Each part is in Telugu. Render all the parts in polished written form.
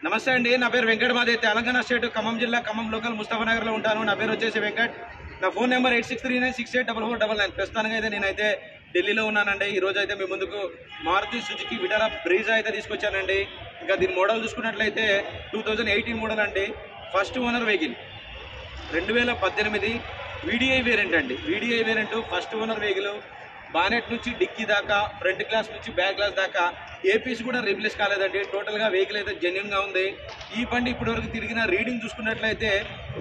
నమస్తే అండి, నా పేరు వెంకట్. మాది తెలంగాణ స్టేట్ ఖమ్మం జిల్లా ఖమ్మం లోకల్ ముస్తఫానగర్లో ఉంటాను. నా పేరు వచ్చేసి వెంకట్. నా ఫోన్ నెంబర్ 8639684499. ప్రస్తుతానికి అయితే నేనైతే ఢిల్లీలో ఉన్నానండి. ఈరోజు అయితే మీ ముందుకు మారుతి సుజుకి విటారా బ్రీజా అయితే తీసుకొచ్చానండి. ఇంకా దీని మోడల్ చూసుకున్నట్లయితే 2018 మోడల్ అండి. First owner vehicle 2018 VDI variant అండి. VDI variant first owner vehicle. Bonnet నుంచి డిక్కీ దాకా, ఫ్రంట్ గ్లాస్ నుంచి బ్యాక్ గ్లాస్ దాకా ఏ పీస్ కూడా రీప్లేస్ కాలేదండి. టోటల్గా వెహికల్ అయితే జెన్యున్గా ఉంది. ఈ బండి ఇప్పటివరకు తిరిగిన రీడింగ్ చూసుకున్నట్లయితే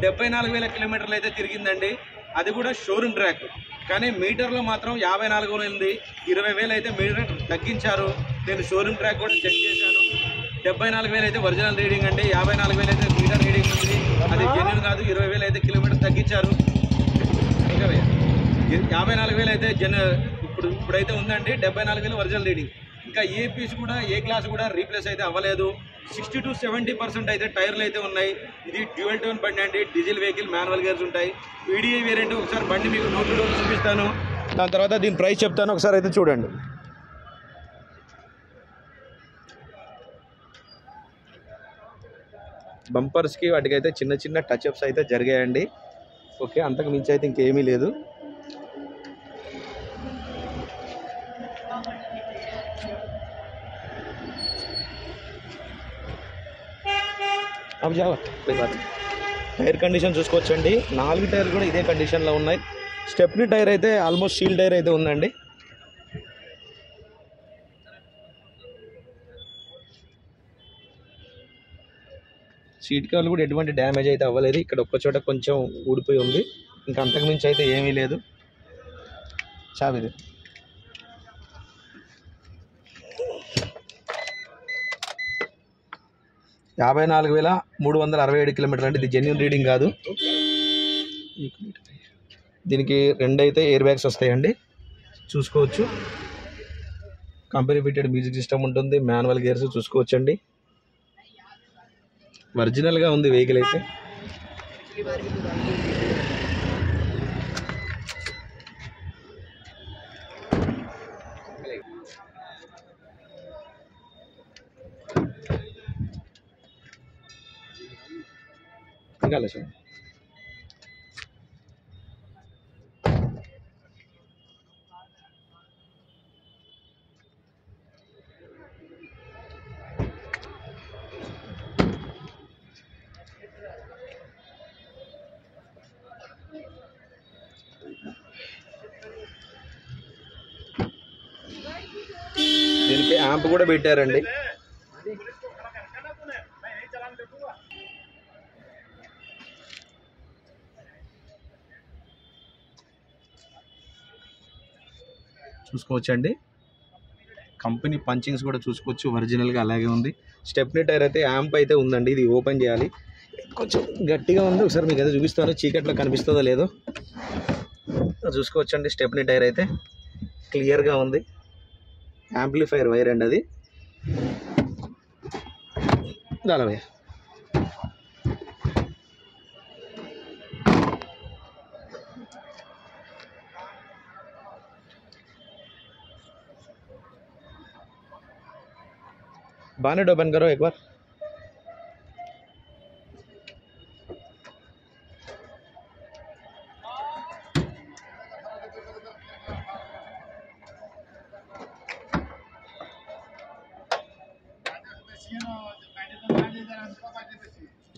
74,000 కిలోమీటర్లు అయితే తిరిగిందండి. అది కూడా షోరూమ్ ట్రాక్. కానీ మీటర్లో మాత్రం 54 ఉంది. 20,000 అయితే మీటర్ తగ్గించారు. నేను షోరూమ్ ట్రాక్ కూడా చెక్ చేశాను. 74,000 అయితే ఒరిజినల్ రీడింగ్ అండి. 54,000 అయితే మీటర్ రీడింగ్ ఉంది. అది జెన్యున్ కాదు. 20,000 అయితే కిలోమీటర్ తగ్గించారు. ఇంకా 54,000 అయితే ఇప్పుడైతే ఉందండి. 74,000 ఒరిజినల్ రీడింగ్. ఇంకా ఏ పీస్ కూడా ఏ క్లాస్ కూడా రీప్లేస్ అయితే అవ్వలేదు. 60 to 70% అయితే టైర్లు అయితే ఉన్నాయి. ఇది డ్యూయల్ టోన్ బండి అండి. డీజిల్ వెహికల్, మాన్యువల్ గేర్స్ ఉంటాయి. VDI variant. ఒకసారి బండి మీకు డోర్ టు డోర్ చూపిస్తాను. దాని తర్వాత దీని ప్రైస్ చెప్తాను. ఒకసారి అయితే చూడండి. బంపర్స్కి వాటికైతే చిన్న చిన్న టచ్అప్స్ అయితే జరిగాయండి. ఓకే, అంతకు మించి అయితే ఇంకేమీ లేదు. టైర్ కండిషన్ చూసుకోవచ్చండి. 4 టైర్లు కూడా ఇదే కండిషన్లో ఉన్నాయి. స్టెప్నీ టైర్ అయితే ఆల్మోస్ట్ సీల్ టైర్ అయితే ఉందండి. సీట్ కవర్లు కూడా ఎటువంటి డ్యామేజ్ అయితే అవ్వలేదు. ఇక్కడ ఒక్కచోట కొంచెం ఊడిపోయి ఉంది. ఇంకా అంతకుమించి అయితే ఏమీ లేదు. చావిది 54,367 కిలోమీటర్లు అంటే ఇది జెన్యున్ రీడింగ్ కాదు. దీనికి 2 అయితే ఎయిర్ బ్యాగ్స్ వస్తాయండి, చూసుకోవచ్చు. కంపెనీ ఫిటెడ్ మ్యూజిక్ సిస్టమ్ ఉంటుంది. మాన్యువల్ గేర్స్ చూసుకోవచ్చండి. ఒరిజినల్గా ఉంది వెహికల్ అయితే. సార్ దీనికి యాంప్ కూడా పెట్టారండి. చూసుకోవచ్చండి. కంపెనీ పంచింగ్స్ కూడా చూసుకోవచ్చు. ఒరిజినల్గా అలాగే ఉంది. స్టెప్నీ టైర్ అయితే యాంప్ అయితే ఉందండి. ఇది ఓపెన్ చేయాలి, కొంచెం గట్టిగా ఉంది. ఒకసారి మీకు అయితే చూపిస్తాను. చీకట్లో కనిపిస్తుందో లేదో చూసుకోవచ్చండి. స్టెప్నీ టైర్ అయితే క్లియర్గా ఉంది. యాంప్లిఫైర్ వైర్ అండి అది. దాని बानेट ओपन करो एक बार.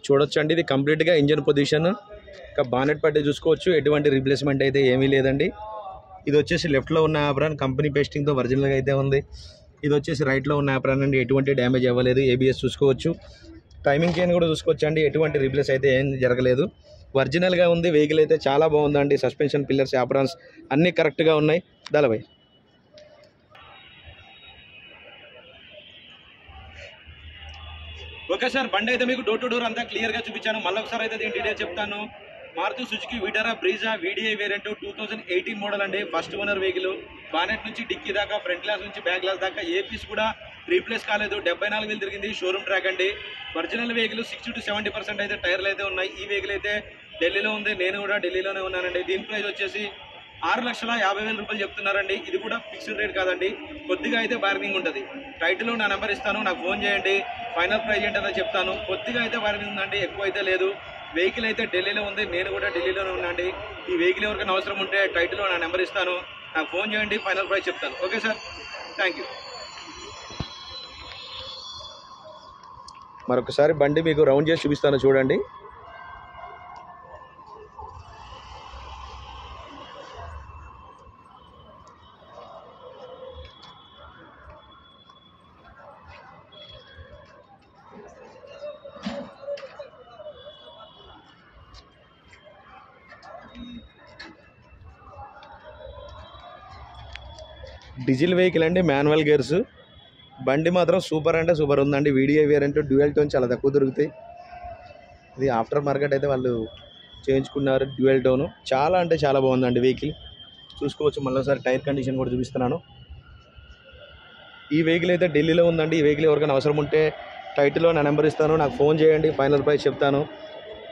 చూడొచ్చండి, ఇది కంప్లీట్గా ఇంజన్ పొజిషన్. ఇంకా బానెట్ పట్టి చూసుకోవచ్చు. ఎటువంటి రీప్లేస్మెంట్ అయితే ఏమీ లేదండి. ఇది వచ్చేసి లెఫ్ట్లో ఉన్న యాప్రాన్ కంపెనీ పేస్టింగ్తో ఒరిజినల్గా అయితే ఉంది. ఇది వచ్చేసి రైట్లో ఉన్న యాప్రాన్ అండి. ఎటువంటి డ్యామేజ్ అవ్వలేదు. ఏబిఎస్ చూసుకోవచ్చు. టైమింగ్ చైన్ కూడా చూసుకోవచ్చు అండి. ఎటువంటి రీప్లేస్ అయితే ఏం జరగలేదు. ఒరిజినల్గా ఉంది. వెహికల్ అయితే చాలా బాగుందండి. సస్పెన్షన్, పిల్లర్స్, యాప్రాన్స్ అన్నీ కరెక్ట్గా ఉన్నాయి. దాలభై ఓకే సార్, బండి అయితే మీకు డోర్ టు డోర్ అంతా క్లియర్గా చూపించాను. మళ్ళీ ఒకసారి అయితే దీని డీటెయిల్స్ చెప్తాను. Maruti Suzuki Vitara Brezza VDI variant 2018 model అండి. First owner vehicle. బానెట్ నుంచి డిక్కీ దాకా, ఫ్రంట్ గ్లాస్ నుంచి బ్యాక్ గ్లాస్ దాకా ఏ పీస్ కూడా రీప్లేస్ కాలేదు. 74,000 తిరిగింది. షోరూమ్ ట్రాక్ అండి. Original vehicle. 60 to 70% అయితే టైర్లు అయితే ఉన్నాయి. ఈ వెహికల్ అయితే ఢిల్లీలో ఉంది. నేను కూడా ఢిల్లీలోనే ఉన్నానండి. దీని ప్రైస్ వచ్చేసి 6,50,000 రూపాయలు చెప్తున్నారండి. ఇది కూడా ఫిక్స్డ్ రేట్ కాదండి, కొద్దిగా అయితే బార్గెనింగ్ ఉంటుంది. టైటిల్లో నా నెంబర్ ఇస్తాను, నాకు ఫోన్ చేయండి. ఫైనల్ ప్రైజ్ ఏంటో చెప్తాను. కొద్దిగా అయితే వారి ఉందండి, ఎక్కువ అయితే లేదు. వెహికల్ అయితే ఢిల్లీలో ఉంది, నేను కూడా ఢిల్లీలోనే ఉన్నాండి. ఈ వెహికల్ ఎవరికైనా అవసరం ఉంటే టైటిల్లో నా నెంబర్ ఇస్తాను, నాకు ఫోన్ చేయండి, ఫైనల్ ప్రైజ్ చెప్తాను. Okay sir, thank you. మరొకసారి బండి మీకు రౌండ్ చేసి చూపిస్తాను చూడండి. డీజిల్ వెహికల్ అండి, మాన్యువల్ గేర్స్. బండి మాత్రం సూపర్ అంటే సూపర్ ఉందండి. వీడియో వేరియంట్ డ్యూయల్ టోన్ చాలా తక్కువ దొరుకుతాయి. ఇది ఆఫ్టర్ మార్కెట్ అయితే వాళ్ళు చేయించుకున్నారు డ్యూయల్ టోన్. చాలా అంటే చాలా బాగుందండి వెహికల్, చూసుకోవచ్చు. మళ్ళీసారి టైర్ కండిషన్ కూడా చూపిస్తున్నాను. ఈ వెహికల్ అయితే ఢిల్లీలో ఉందండి. ఈ వెహికల్ ఎవరికైనా అవసరం ఉంటే టైటిల్లో నా నెంబర్ ఇస్తాను, నాకు ఫోన్ చేయండి, ఫైనల్ ప్రైస్ చెప్తాను.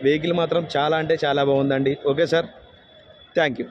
వెహికల్ మాత్రం చాలా అంటే చాలా బాగుందండి. Okay sir, thank you.